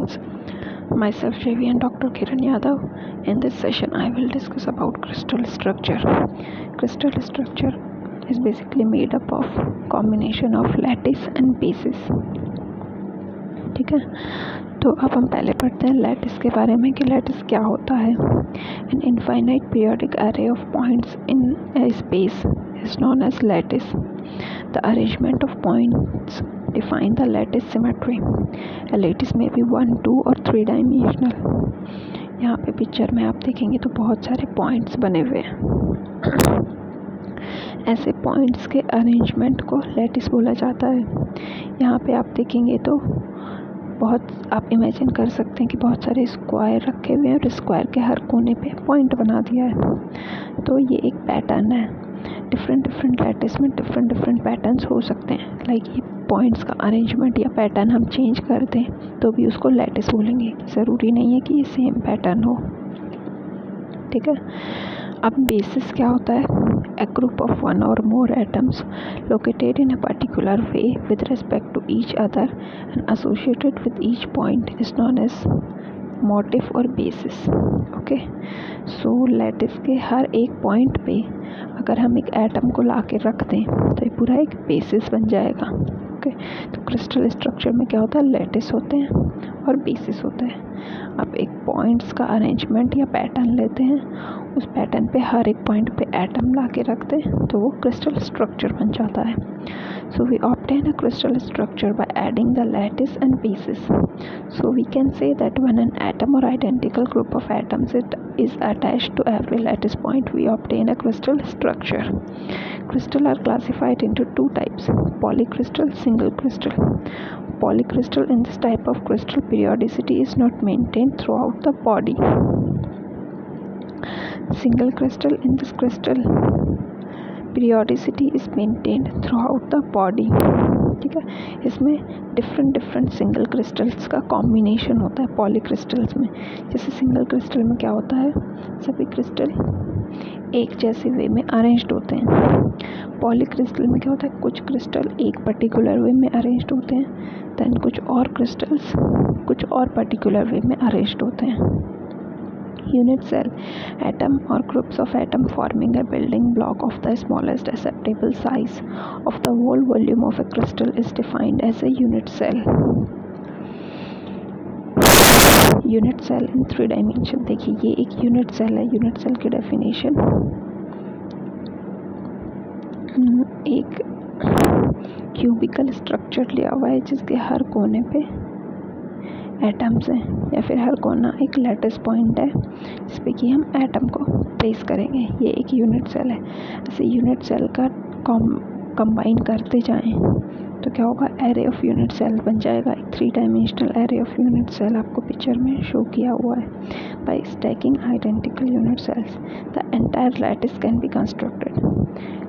students. Myself JV and Dr. Kiran Yadav. In this session I will discuss about crystal structure. Crystal structure is basically made up of combination of lattice and basis. ठीक है, तो अब हम पहले पढ़ते हैं lattice के बारे में कि लैटिस क्या होता है. An infinite periodic array of points in a space is known as lattice. The arrangement of points define the lattice symmetry. A lattice may be 1, 2 और 3 dimensional. यहाँ पे पिक्चर में आप देखेंगे तो बहुत सारे पॉइंट्स बने हुए हैं. ऐसे पॉइंट्स के अरेंजमेंट को लैटिस बोला जाता है. यहाँ पे आप देखेंगे तो बहुत आप इमेजिन कर सकते हैं कि बहुत सारे स्क्वायर रखे हुए हैं और स्क्वायर के हर कोने पे पॉइंट बना दिया है. तो ये एक पैटर्न है. डिफरेंट लैटिस में डिफरेंट पैटर्न्स हो सकते हैं. लाइक ये पॉइंट्स का अरेंजमेंट या पैटर्न हम चेंज कर दें तो भी उसको लैटिस बोलेंगे. ज़रूरी नहीं है कि ये सेम पैटर्न हो. ठीक है, अब बेसिस क्या होता है? A group of one or more atoms located in a particular way with respect to each other and associated with each point is known as motif और basis. ओके, सो lattice के हर एक पॉइंट पे अगर हम एक एटम को ला के रख दें तो ये पूरा एक बेसिस बन जाएगा. ओके, तो क्रिस्टल स्ट्रक्चर में क्या होता है? लैटिस होते हैं और बेसिस होता है. अब एक पॉइंट्स का अरेंजमेंट या पैटर्न लेते हैं, उस पैटर्न पे हर एक पॉइंट पे एटम ला के रख दें तो वो क्रिस्टल स्ट्रक्चर बन जाता है. So we obtain a crystal structure by adding the lattice and basis. So we can say that when an atom or identical group of atoms it is attached to every lattice point we obtain a crystal structure. Crystal are classified into two types: polycrystal, single crystal. Polycrystal, in this type of crystal periodicity is not maintained throughout the body. Single crystal, in this crystal periodicity is maintained throughout the body. ठीक है, इसमें different single crystals का combination होता है पॉलीक्रिस्टल्स में. जैसे single crystal में क्या होता है? सभी क्रिस्टल एक जैसे वे में अरेंज्ड होते हैं. पॉलीक्रिस्टल में क्या होता है? कुछ क्रिस्टल एक पर्टिकुलर वे में अरेंज्ड होते हैं, दैन कुछ और क्रिस्टल्स कुछ और पर्टिकुलर वे में अरेंज्ड होते हैं. Unit cell, atom or groups of atom forming a building block of the smallest acceptable size of the whole volume of a crystal is defined as a unit cell. Unit cell in 3 dimension. देखिए ये एक unit cell है. Unit cell की definition एक cubicle structure लिया हुआ है जिसके हर कोने पे एटम्स हैं या फिर हर कोना एक लैटिस पॉइंट है जिस पे कि हम एटम को प्लेस करेंगे. ये एक यूनिट सेल है. ऐसे यूनिट सेल का कंबाइन करते जाएं तो क्या होगा? एरे ऑफ यूनिट सेल बन जाएगा. एक 3 dimensional array of unit cell आपको पिक्चर में शो किया हुआ है. By stacking identical unit cells the entire lattice can be constructed.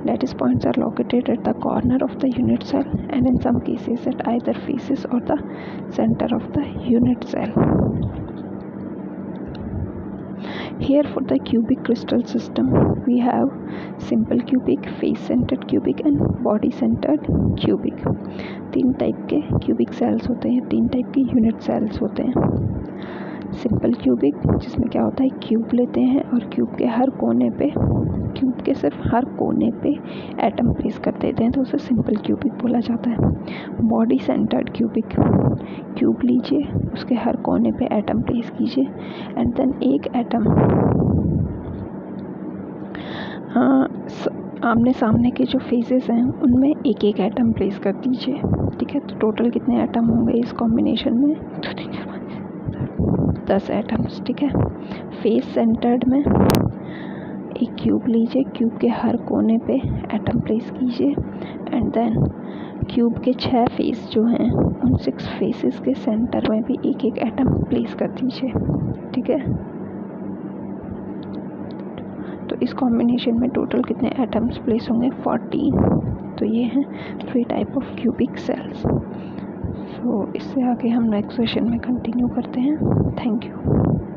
Lattice points are located at the corner of the unit cell and in some cases at either faces or the center of the unit cell. Here for the cubic crystal system we have simple cubic, face-centered cubic and body-centered cubic. 3 type के cubic cells होते हैं, 3 type के unit cells होते हैं. Simple cubic जिसमें क्या होता है? क्यूब लेते हैं और क्यूब के हर कोने पे, क्यूब के सिर्फ हर कोने पे एटम प्लेस कर देते हैं तो उसे सिंपल क्यूबिक बोला जाता है. बॉडी सेंटर्ड क्यूबिक, क्यूब लीजिए, उसके हर कोने पे एटम प्लेस कीजिए एंड देन एक एटम आमने सामने के जो फेसेस हैं उनमें एक एक एटम प्लेस कर दीजिए. ठीक है, तो टोटल कितने एटम होंगे इस कॉम्बिनेशन में? 10 एटम्स. ठीक है, फेस सेंटर्ड में एक क्यूब लीजिए, क्यूब के हर कोने पे एटम प्लेस कीजिए एंड देन क्यूब के 6 फेस जो हैं उन 6 फेसेस के सेंटर में भी एक एक एटम प्लेस कर दीजिए. ठीक है, तो इस कॉम्बिनेशन में टोटल कितने एटम्स प्लेस होंगे? 14. तो ये हैं 3 टाइप ऑफ क्यूबिक सेल्स. तो इससे आगे हम नेक्स्ट सेशन में कंटिन्यू करते हैं. Thank you.